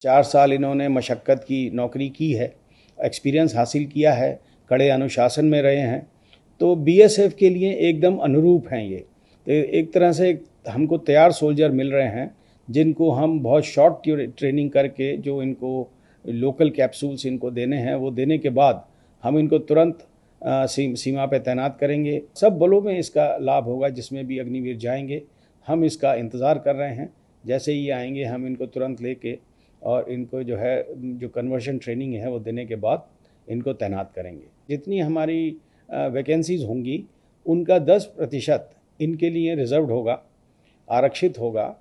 4 साल इन्होंने मशक्क़त की नौकरी की है, एक्सपीरियंस हासिल किया है, कड़े अनुशासन में रहे हैं, तो बीएसएफ के लिए एकदम अनुरूप हैं ये। तो एक तरह से हमको तैयार सोल्जर मिल रहे हैं, जिनको हम बहुत शॉर्ट ट्रेनिंग करके जो इनको लोकल कैप्सूल्स इनको देने हैं, वो देने के बाद हम इनको तुरंत सीमा पे तैनात करेंगे। सब बलों में इसका लाभ होगा, जिसमें भी अग्निवीर जाएंगे। हम इसका इंतज़ार कर रहे हैं, जैसे ही आएंगे हम इनको तुरंत लेके और इनको जो कन्वर्शन ट्रेनिंग है वो देने के बाद इनको तैनात करेंगे। जितनी हमारी वैकेंसीज़ होंगी उनका 10% इनके लिए रिज़र्व्ड होगा, आरक्षित होगा,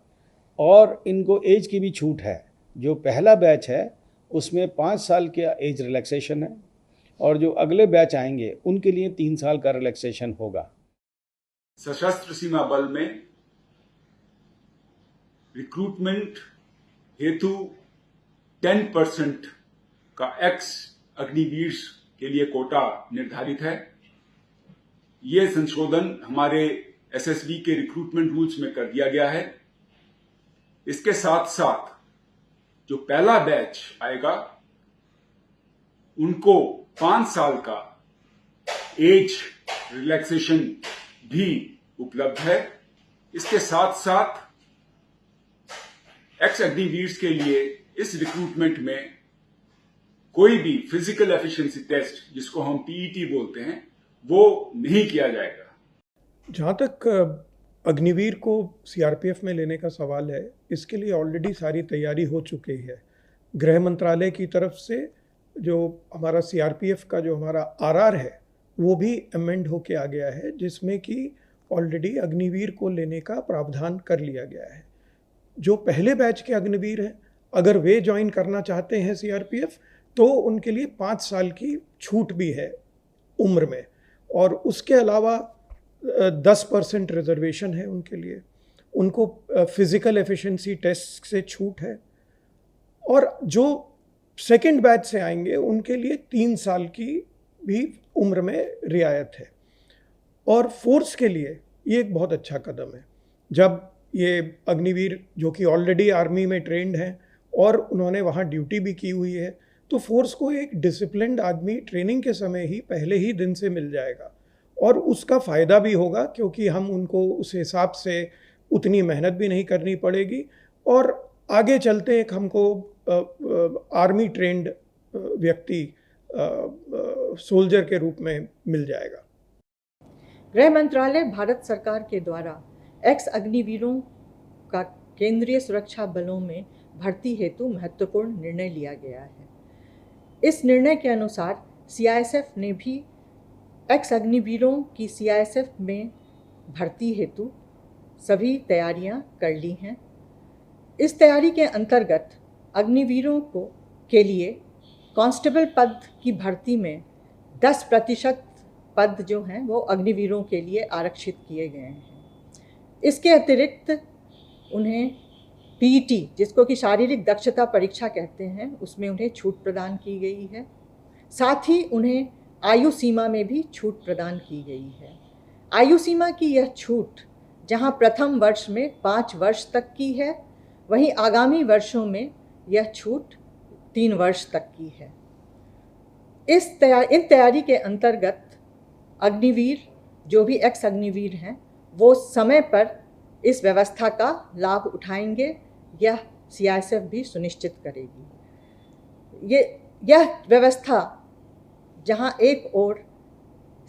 और इनको एज की भी छूट है। जो पहला बैच है उसमें 5 साल का एज रिलैक्सेशन है, और जो अगले बैच आएंगे उनके लिए 3 साल का रिलैक्सेशन होगा। सशस्त्र सीमा बल में रिक्रूटमेंट हेतु 10% का एक्स अग्निवीर के लिए कोटा निर्धारित है। ये संशोधन हमारे एसएसबी के रिक्रूटमेंट रूल्स में कर दिया गया है। इसके साथ साथ जो पहला बैच आएगा उनको 5 साल का एज रिलैक्सेशन भी उपलब्ध है। इसके साथ साथ एक्स अग्निवीर के लिए इस रिक्रूटमेंट में कोई भी फिजिकल एफिशिएंसी टेस्ट, जिसको हम पीईटी बोलते हैं, वो नहीं किया जाएगा। जहाँ तक अग्निवीर को सीआरपीएफ में लेने का सवाल है, इसके लिए ऑलरेडी सारी तैयारी हो चुकी है। गृह मंत्रालय की तरफ से जो हमारा सीआरपीएफ का जो हमारा आरआर है वो भी अमेंड होके आ गया है, जिसमें कि ऑलरेडी अग्निवीर को लेने का प्रावधान कर लिया गया है। जो पहले बैच के अग्निवीर हैं, अगर वे ज्वाइन करना चाहते हैं सीआरपीएफ, तो उनके लिए 5 साल की छूट भी है उम्र में, और उसके अलावा 10% रिजर्वेशन है उनके लिए। उनको फिजिकल एफिशिएंसी टेस्ट से छूट है, और जो सेकंड बैच से आएंगे उनके लिए 3 साल की भी उम्र में रियायत है। और फोर्स के लिए ये एक बहुत अच्छा कदम है। जब ये अग्निवीर जो कि ऑलरेडी आर्मी में ट्रेंड हैं और उन्होंने वहाँ ड्यूटी भी की हुई है, तो फोर्स को एक डिसिप्लिन्ड आदमी ट्रेनिंग के समय ही पहले ही दिन से मिल जाएगा, और उसका फ़ायदा भी होगा क्योंकि हम उनको उस हिसाब से उतनी मेहनत भी नहीं करनी पड़ेगी, और आगे चलते एक हमको आर्मी ट्रेंड व्यक्ति सोल्जर के रूप में मिल जाएगा। गृह मंत्रालय भारत सरकार के द्वारा एक्स अग्निवीरों का केंद्रीय सुरक्षा बलों में भर्ती हेतु महत्वपूर्ण निर्णय लिया गया है। इस निर्णय के अनुसार सीआईएसएफ ने भी एक्स अग्निवीरों की सीआईएसएफ में भर्ती हेतु सभी तैयारियां कर ली हैं। इस तैयारी के अंतर्गत अग्निवीरों के लिए कांस्टेबल पद की भर्ती में 10% पद जो हैं वो अग्निवीरों के लिए आरक्षित किए गए हैं। इसके अतिरिक्त उन्हें पीईटी, जिसको कि शारीरिक दक्षता परीक्षा कहते हैं, उसमें उन्हें छूट प्रदान की गई है। साथ ही उन्हें आयु सीमा में भी छूट प्रदान की गई है। आयु सीमा की यह छूट जहां प्रथम वर्ष में 5 वर्ष तक की है, वहीं आगामी वर्षों में यह छूट 3 वर्ष तक की है। इन तैयारी के अंतर्गत अग्निवीर जो भी एक्स अग्निवीर हैं वो समय पर इस व्यवस्था का लाभ उठाएंगे, यह सीआईएसएफ भी सुनिश्चित करेगी। यह व्यवस्था जहां एक ओर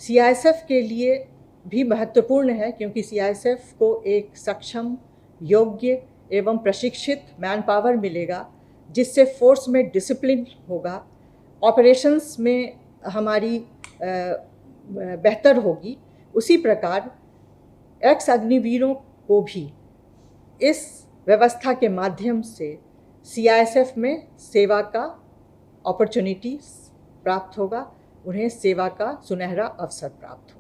सीआईएसएफ के लिए भी महत्वपूर्ण है, क्योंकि सीआईएसएफ को एक सक्षम, योग्य एवं प्रशिक्षित मैन पावर मिलेगा, जिससे फोर्स में डिसिप्लिन होगा, ऑपरेशंस में हमारी बेहतर होगी। उसी प्रकार एक्स अग्निवीरों को भी इस व्यवस्था के माध्यम से सीआईएसएफ में सेवा का अपॉर्चुनिटी प्राप्त होगा, उन्हें सेवा का सुनहरा अवसर प्राप्त होगा।